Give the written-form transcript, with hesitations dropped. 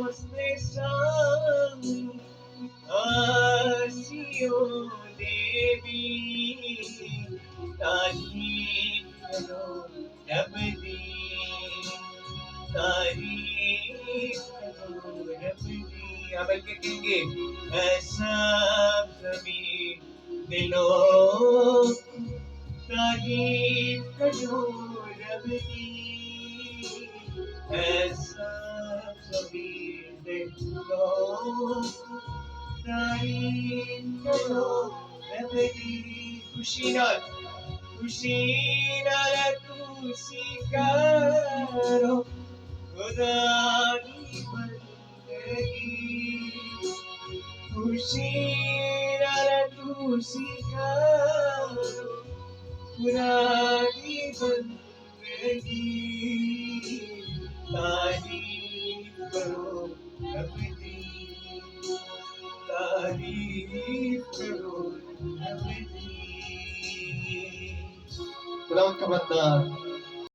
उसने सामने आसियों देवी तारीफ करो रब दी तारीफ करो रब दी। अब क्या कहेंगे? ऐसा ज़मीन दिलों तारीफ करो रब दी। ऐसा ज़मीन दिलों तारीफ करो रब दी। खुशी नाल तुसी करो खुदा दी बंदगी। खुशी नाल तुसी करो खुदा दी बंदगी। तारीफ करो रब दी तारीफ करो रब दी। खुदा का बंदा